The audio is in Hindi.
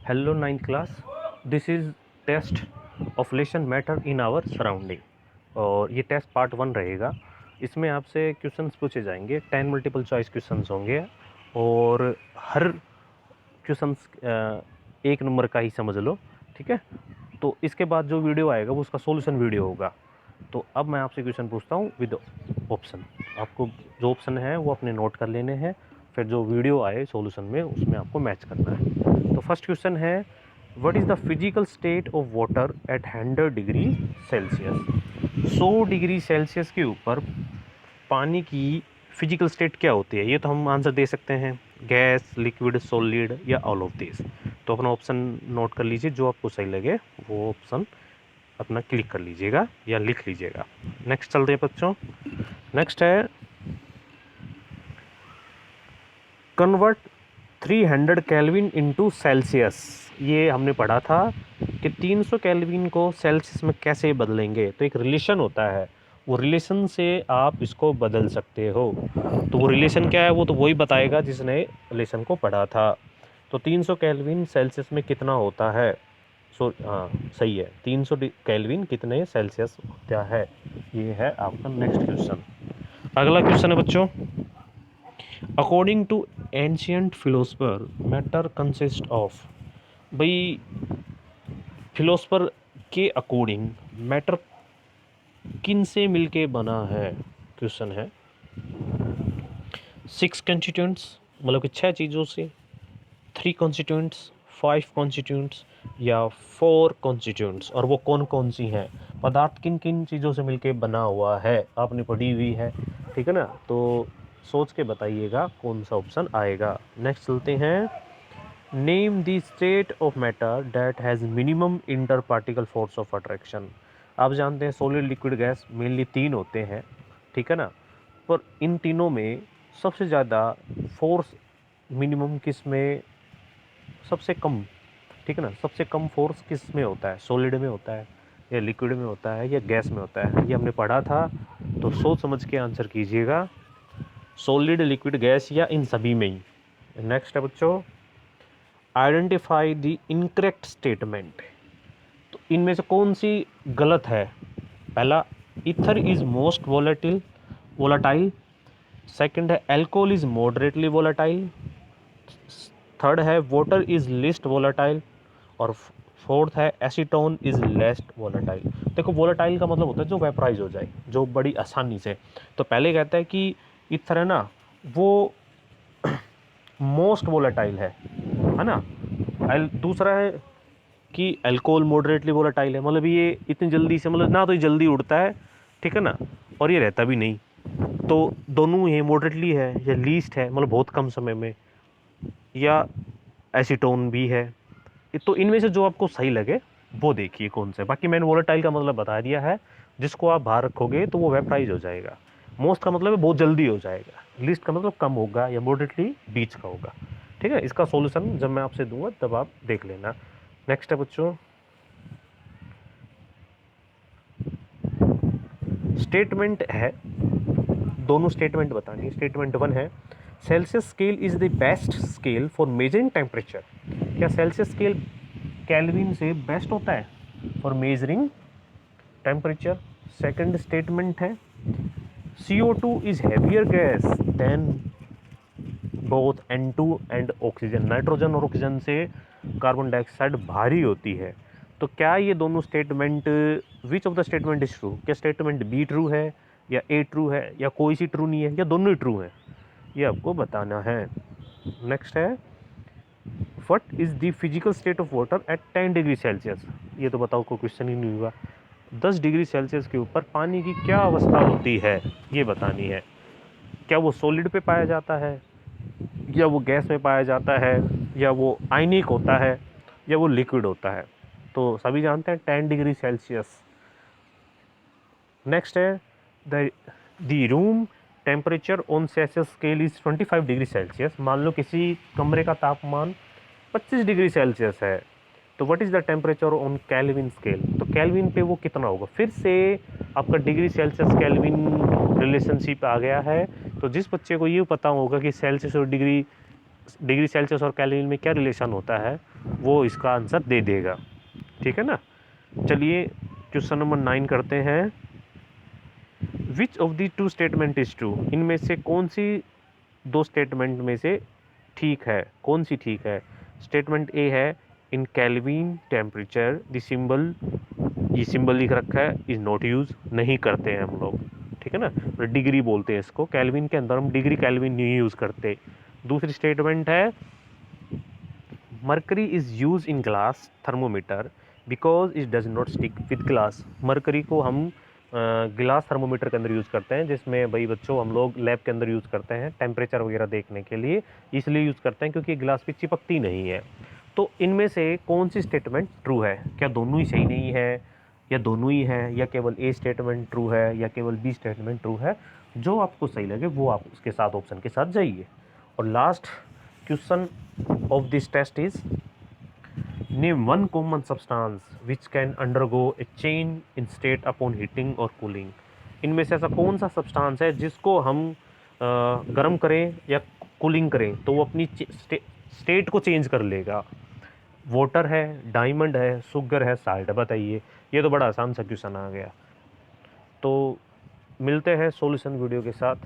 Hello ninth class, this is test of lesson matter in our surrounding. और ये टेस्ट पार्ट 1 रहेगा। इसमें आपसे क्वेश्चंस पूछे जाएंगे, 10 मल्टीपल चॉइस क्वेश्चंस होंगे और हर क्वेश्चंस एक नंबर का ही समझ लो, ठीक है। तो इसके बाद जो वीडियो आएगा वो उसका सॉल्यूशन वीडियो होगा। तो अब मैं आपसे क्वेश्चन पूछता हूँ विद ऑप्शन। आपको जो ऑप्शन है वो अपने नोट कर लेने हैं, फिर जो वीडियो आए सॉल्यूशन में उसमें आपको मैच करना है। तो फर्स्ट क्वेश्चन है, what is the physical state of water at 100 degree Celsius. 100 degree Celsius के ऊपर पानी की फिजिकल स्टेट क्या होती है? ये तो हम आंसर दे सकते हैं, गैस, लिक्विड, सॉलिड या ऑल ऑफ दिस। तो अपना ऑप्शन नोट कर लीजिए, जो आपको सही लगे वो ऑप्शन अपना क्लिक कर लीजिएगा या लिख लीजिएगा। नेक्स्ट चलते हैं बच्चों। नेक्स्ट है, कन्वर्ट 300 केल्विन इनटू सेल्सियस। ये हमने पढ़ा था कि 300 केल्विन को सेल्सियस में कैसे बदलेंगे। तो एक रिलेशन होता है, वो रिलेशन से आप इसको बदल सकते हो। तो वो रिलेशन क्या है वो तो वही बताएगा जिसने रिलेशन को पढ़ा था। तो 300 केल्विन सेल्सियस में कितना होता है? हाँ सही है, 300 केल्विन कितने सेल्सियस होता है? ये है आपका नेक्स्ट क्वेश्चन। अगला क्वेश्चन है बच्चों, according to ancient philosopher matter consist of. भाई फिलोसफर के अकॉर्डिंग मैटर किन से मिलके बना है? क्वेश्चन है 6 कॉन्स्टिट्यूएंट्स, मतलब कि 6 चीज़ों से, 3 कॉन्स्टिट्यूएंट्स, 5 कॉन्स्टिट्यूएंट्स या 4 कॉन्स्टिट्यूएंट्स। और वो कौन कौन सी हैं? पदार्थ किन किन चीज़ों से मिलके बना हुआ है, आपने पढ़ी हुई है, ठीक है ना। तो सोच के बताइएगा कौन सा ऑप्शन आएगा। नेक्स्ट चलते हैं, name the state of matter that has minimum inter particle force of attraction. आप जानते हैं सॉलिड, लिक्विड, गैस मेनली 3 होते हैं, ठीक है ना। पर इन तीनों में सबसे ज़्यादा फोर्स मिनिमम किस में, सबसे कम, ठीक है ना, सबसे कम फोर्स किस में होता है? सॉलिड में होता है या लिक्विड में होता है या गैस में होता है? ये हमने पढ़ा था, तो सोच समझ के आंसर कीजिएगा, सॉलिड, लिक्विड, गैस या इन सभी में ही। नेक्स्ट है बच्चों, आइडेंटिफाई द इनकरेक्ट स्टेटमेंट। तो इनमें से कौन सी गलत है? पहला, ether is most volatile. Second है, alcohol is moderately volatile. Third है, वाटर इज लिस्ट वोलाटाइल। और फोर्थ है, एसीटोन इज लेस्ट वोलाटाइल। देखो वोलाटाइल का मतलब होता है जो वेपराइज हो जाए, जो बड़ी आसानी से। तो पहले कहता है कि ईथर है ना वो मोस्ट वोलाटाइल है ना। दूसरा है कि अल्कोहल मॉडरेटली वोलाटाइल है, मतलब ये इतनी जल्दी से, मतलब ना तो ये जल्दी उड़ता है, ठीक है ना, और ये रहता भी नहीं। तो दोनों ये मॉडरेटली है या लीस्ट है, मतलब बहुत कम समय में, या एसीटोन भी है। तो इनमें से जो आपको सही लगे वो देखिए कौन सा है। बाकी मैंने वोलेटाइल का मतलब बता दिया है, जिसको आप बाहर रखोगे तो वो वेपराइज हो जाएगा। मोस्ट का मतलब है बहुत जल्दी हो जाएगा, लिस्ट का मतलब कम होगा या मॉडरेटली बीच का होगा, ठीक है। इसका सॉल्यूशन जब मैं आपसे दूंगा तब आप देख लेना। नेक्स्ट है बच्चों, स्टेटमेंट है, दोनों स्टेटमेंट बतानी है। स्टेटमेंट 1 है, Celsius scale is the best scale for measuring temperature. क्या सेल्सियस स्केल केल्विन से बेस्ट होता है for measuring temperature? Second statement है, CO2 is heavier gas than both N2 and oxygen. Nitrogen और ऑक्सीजन से कार्बन डाइऑक्साइड भारी होती है। तो क्या ये दोनों statement, which of the statement is true? क्या स्टेटमेंट बी ट्रू है या ए ट्रू है या कोई सी ट्रू नहीं है या दोनों ही ट्रू है? ये आपको बताना है। नेक्स्ट है, what is the physical state of water at 10 degree Celsius. ये तो बताओ, कोई क्वेश्चन ही नहीं हुआ। 10 डिग्री सेल्सियस के ऊपर पानी की क्या अवस्था होती है, ये बतानी है। क्या वो सॉलिड पे पाया जाता है, या वो गैस में पाया जाता है, या वो आयनिक होता है, या वो लिक्विड होता है? तो सभी जानते हैं 10 डिग्री सेल्सियस। नेक्स्ट है, the room temperature on Celsius scale is 25 degree Celsius. मान लो किसी कमरे का तापमान 25 डिग्री सेल्सियस है, तो what is the temperature on kelvin scale? तो केल्विन पे वो कितना होगा? फिर से आपका डिग्री सेल्सियस केल्विन रिलेशनशिप आ गया है। तो जिस बच्चे को ये पता होगा कि सेल्सियस और डिग्री डिग्री सेल्सियस और केल्विन में क्या रिलेशन होता है वो इसका आंसर दे देगा। ठीक है ना। चलिए क्वेश्चन नंबर 9 करते हैं। विच of the two statement is true, इनमें से कौन सी दो स्टेटमेंट में से ठीक है, कौन सी ठीक है। स्टेटमेंट ए है इन केल्विन टेम्परेचर द सिंबल, ये सिंबल लिख रखा है, इज नॉट यूज, नहीं करते हैं हम लोग। ठीक है ना, डिग्री बोलते हैं इसको, केल्विन के अंदर हम डिग्री केल्विन नहीं यूज करते। दूसरी स्टेटमेंट है mercury is use in glass thermometer because it does not stick with glass. Mercury को हम ग्लास थर्मोमीटर के अंदर यूज़ करते हैं, जिसमें भाई बच्चों हम लोग लैब के अंदर यूज़ करते हैं टेम्परेचर वगैरह देखने के लिए, इसलिए यूज़ करते हैं क्योंकि ग्लास पे चिपकती नहीं है। तो इनमें से कौन सी स्टेटमेंट ट्रू है, क्या दोनों ही सही नहीं है, या दोनों ही है, या केवल ए स्टेटमेंट ट्रू है, या केवल बी स्टेटमेंट ट्रू है। जो आपको सही लगे वो आप उसके साथ ऑप्शन के साथ जाइए। और last question of this test is name one common substance which can undergo a change in state upon heating और कूलिंग। इनमें से ऐसा कौन सा सब्सटेंस है जिसको हम गर्म करें या कूलिंग करें तो वो अपनी स्टेट को चेंज कर लेगा। वाटर है, डायमंड है, शुगर है, साल्ट है, बताइए। ये तो बड़ा आसान सा क्वेश्चन आ गया। तो मिलते हैं सॉल्यूशन वीडियो के साथ।